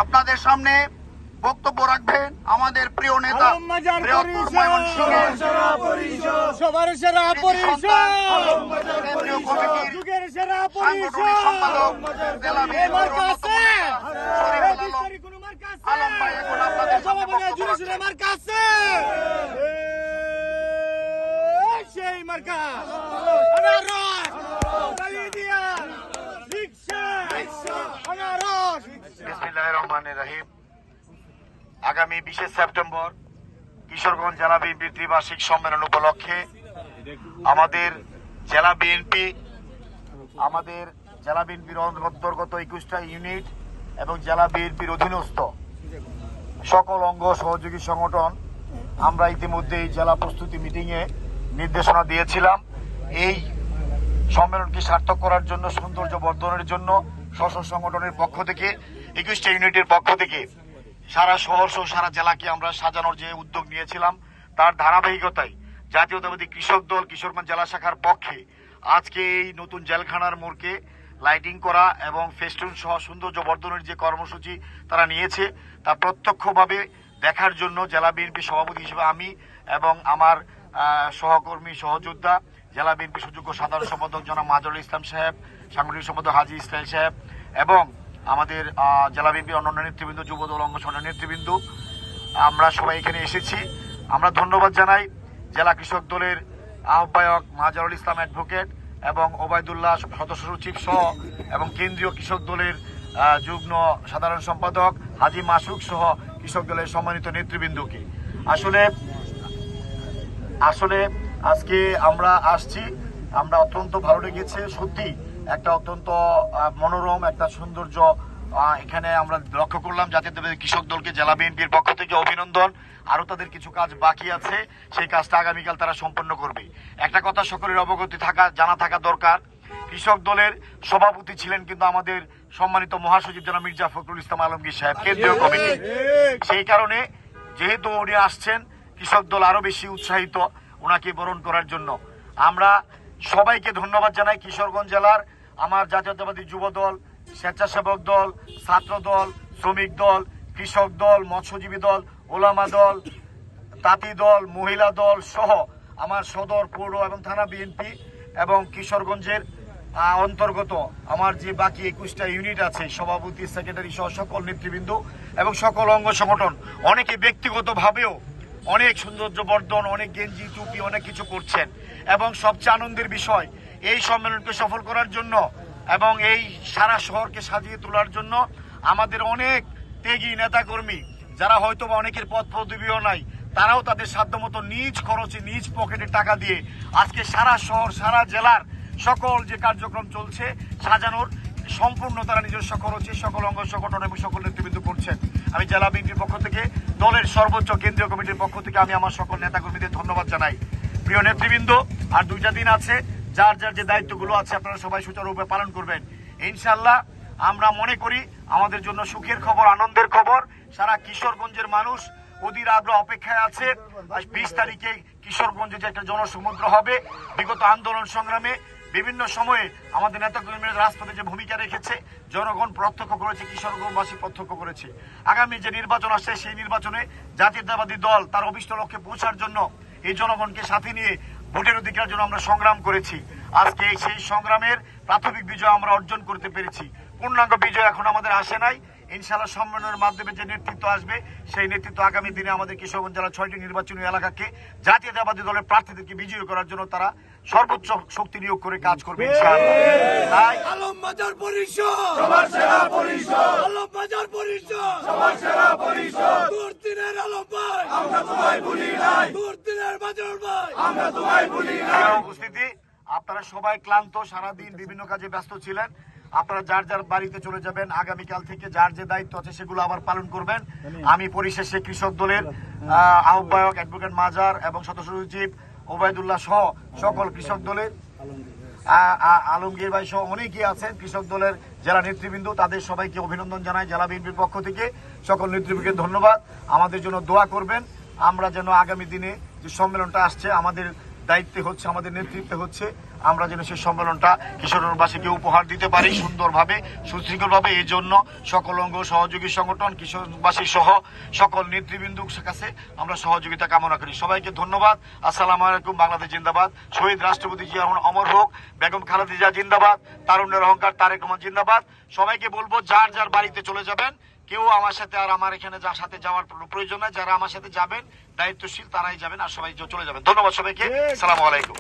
আপনাদের সামনে বক্তব্য রাখবেন আমাদের প্রিয় নেতা সবার সেরা পরিষদ, কেন্দ্রীয় কমিটির যুগের সেরা সাংগঠনিক সম্পাদক জেলা বিএনপির আলম ভাই এখন আপনাদের সামনে বক্তব্য রাখবেন। সেই মার্কা বিসমিল্লাহির রহমানির রহিম। আগামী 20 সেপ্টেম্বর কিশোরগঞ্জ জেলা বিএনপির ত্রিবার্ষিক সম্মেলন উপলক্ষে আমাদের জেলা বিএনপির অন্তর্গত 21টা ইউনিট এবং জেলা বিএনপির অধীনস্থ সকল অঙ্গ সহযোগী সংগঠন আমরা ইতিমধ্যে জেলা প্রস্তুতি মিটিংয়ে নির্দেশনা দিয়েছিলাম। এই সম্মেলনকে সার্থক করার জন্য, সৌন্দর্য বর্ধনের জন্য স্ব সংগঠনের পক্ষ থেকে 21টা ইউনিটের পক্ষ থেকে সারা শহর সহ সারা জেলাকে আমরা সাজানোর যে উদ্যোগ নিয়েছিলাম তার ধারাবাহিকতায় জাতীয়তাবাদী কৃষক দল কিশোরগঞ্জ জেলা শাখার পক্ষে আজকে এই নতুন জেলখানার মোড়কে লাইটিং করা এবং ফেস্টুন সহ সৌন্দর্য বর্ধনের যে কর্মসূচি তারা নিয়েছে তা প্রত্যক্ষভাবে দেখার জন্য জেলা বিএনপি সভাপতি হিসেবে আমি এবং আমার সহকর্মী সহযোদ্ধা জেলা বিএনপি সুযোগ্য সাধারণ সম্পাদক জনাব মাজহারুল ইসলাম সাহেব, সাংগঠনিক সম্পাদক হাজী ইসমাইল সাহেব এবং আমাদের জেলা বিএনপির অন্যান্য নেতৃবৃন্দ, যুবদল অঙ্গ সংগঠনের নেতৃবৃন্দ, আমরা সবাই এখানে এসেছি। আমরা ধন্যবাদ জানাই জেলা কৃষক দলের আহ্বায়ক মাজহারুল ইসলাম অ্যাডভোকেট এবং ওবায়দুল্লাহ সদস্য সচিব সহ এবং কেন্দ্রীয় কৃষক দলের যুগ্ম সাধারণ সম্পাদক হাজী মাসুক সহ কৃষক দলের সম্মানিত নেতৃবৃন্দকে। আসলে আজকে আমরা আসছি, আমরা অত্যন্ত ভালো লেগেছে। সত্যি একটা অত্যন্ত মনোরম একটা সৌন্দর্য এখানে আমরা লক্ষ্য করলাম। জাতীয়তাবাদী কৃষক দলকে জেলা বিএনপির পক্ষ থেকে অভিনন্দন। আরো তাদের কিছু কাজ বাকি আছে, সেই কাজটা আগামীকাল তারা সম্পন্ন করবে। একটা কথা সকলের অবগতি জানা থাকা দরকার, কৃষক দলের সভাপতি ছিলেন কিন্তু আমাদের সম্মানিত মহাসচিব জনাব মির্জা ফখরুল ইসলাম আলমগীর সাহেব, কেন্দ্রীয় কমিটি। সেই কারণে যেহেতু উনি আসছেন, কৃষক দল আরো বেশি উৎসাহিত ওনাকে বরণ করার জন্য। আমরা সবাইকে ধন্যবাদ জানাই। কিশোরগঞ্জ জেলার আমার জাতীয়তাবাদী যুব দল, স্বেচ্ছাসেবক দল, ছাত্র দল, শ্রমিক দল, কৃষক দল, মৎস্যজীবী দল, ওলামা দল, তাঁতি দল, মহিলা দল সহ আমার সদর, পৌর এবং থানা বিএনপি এবং কিশোরগঞ্জের অন্তর্গত আমার যে বাকি 21টা ইউনিট আছে, সভাপতি, সেক্রেটারি সহ সকল নেতৃবৃন্দ এবং সকল অঙ্গ সংগঠন, অনেকে ব্যক্তিগতভাবেও অনেক সৌন্দর্য বর্ধন, অনেক গেঞ্জি টুপি অনেক কিছু করছেন। এবং সবচেয়ে আনন্দের বিষয়, এই সম্মেলনকে সফল করার জন্য এবং এই সারা শহরকে সাজিয়ে তোলার জন্য আমাদের অনেক ত্যাগী নেতাকর্মী, যারা হয়তো বা অনেকের পদ পদবিও নাই, তারাও তাদের সাধ্যমতো নিজ খরচে নিজ পকেটে টাকা দিয়ে আজকে সারা শহর সারা জেলার সকল যে কার্যক্রম চলছে সাজানোর সম্পূর্ণ তারা নিজস্ব খরচে সকল অঙ্গ সংগঠন এবং সকল নেতৃবৃন্দ করছেন। আমি জেলা বিএনপির পক্ষ থেকে, দলের সর্বোচ্চ কেন্দ্রীয় কমিটির পক্ষ থেকে আমি আমার সকল নেতাকর্মীদের ধন্যবাদ জানাই। প্রিয় নেতৃবৃন্দ, আর 2টা দিন আছে, যার যার যে দায়িত্বগুলো আছে আপনারা সবাই সুচারুরূপে পালন করবেন। ইনশাআল্লাহ আমরা মনে করি আমাদের জন্য সুখের খবর, আনন্দের খবর। সারা কিশোরগঞ্জের মানুষ অধীর আগ্রহ অপেক্ষায় আছে 20 তারিখে কিশোরগঞ্জে যে একটা জনসমুদ্র হবে। বিগত আন্দোলন সংগ্রামে বিভিন্ন সময়ে আমাদের নেতাকর্মীরা রাজপথে যে ভূমিকা রেখেছে জনগণ প্রত্যক্ষ করেছে, কিশোরগঞ্জবাসী প্রত্যক্ষ করেছে। আগামী যে নির্বাচন আসছে সেই নির্বাচনে জাতীয়তাবাদী দল তার অভিষ্ট লক্ষ্যে পৌঁছার জন্য এই জনগণকে সাথে নিয়ে ভোটের অধিকার জন্য আমরা সংগ্রাম করেছি। আজকে সেই সংগ্রামের প্রাথমিক বিজয় আমরা অর্জন করতে পেরেছি। পূর্ণাঙ্গ বিজয় এখন আমাদের আসে নাই। ইনশাআল্লাহ সম্মেলনের মাধ্যমে যে নেতৃত্ব আসবে সেই নেতৃত্ব আগামী দিনে আমাদের কিশোরগঞ্জ জেলার 6টি নির্বাচনী এলাকাকে জাতীয়তাবাদী দলের প্রার্থীদেরকে বিজয়ী করার জন্য তারা সর্বোচ্চ শক্তি নিয়োগ করে কাজ করবে ইনশাআল্লাহ। তাই আলম বাজার পরিষদ, সবার সেরা পরিষদ, আলম বাজার পরিষদ, সবার সেরা পরিষদ, দুর্দিনের আলম ভাই আমরা তোমায় ভুলি নাই, দুর্দিনের বাজার ভাই আমরা তোমায় ভুলি নাই। উপস্থিতি, আপনারা সবাই ক্লান্ত, সারাদিন বিভিন্ন কাজে ব্যস্ত ছিলেন। আপনারা যার যার বাড়িতে চলে যাবেন। আগামীকাল থেকে যার যে দায়িত্ব আছে সেগুলো আবার পালন করবেন। আমি পরিশেষে কৃষক দলের আহ্বায়ক অ্যাডভোকেট মাজার এবং সদস্য সচিব ওবায়দুল্লাহ সহ সকল কৃষক দলের আলমগীর ভাই সহ অনেকেই আছেন কৃষক দলের জেলা নেতৃবৃন্দ, তাদের সবাইকে অভিনন্দন জানাই জেলা বিএনপির পক্ষ থেকে। সকল নেতৃবৃন্দকে ধন্যবাদ। আমাদের জন্য দোয়া করবেন, আমরা যেন আগামী দিনে যে সম্মেলনটা আসছে আমাদের দায়িত্বে হচ্ছে, আমাদের নেতৃত্বে হচ্ছে, আমরা যেন সেই সম্মেলনটা কিশোরগঞ্জবাসীকে উপহার দিতে পারি সুন্দরভাবে, সুশৃঙ্খলভাবে। এই জন্য সকল অঙ্গ সহযোগী সংগঠন, কিশোরগঞ্জবাসী সহ সকল নেতৃবৃন্দুর কাছে আমরা সহযোগিতা কামনা করি। সবাইকে ধন্যবাদ। আসসালামু আলাইকুম। বাংলাদেশ জিন্দাবাদ। শহীদ রাষ্ট্রপতি জিয়া রহমান অমর হোক। বেগম খালেদা জিয়া জিন্দাবাদ। তারুণ্যের অহংকার তারেক রহমান জিন্দাবাদ। সবাইকে বলবো যার যার বাড়িতে চলে যাবেন, কেউ আমার সাথে আর আমার এখানে সাথে যাওয়ার প্রয়োজন নাই। যারা আমার সাথে যাবেন দায়িত্বশীল তারাই যাবেন, আর সবাই চলে যাবেন। ধন্যবাদ সবাইকে। আসসালামু আলাইকুম।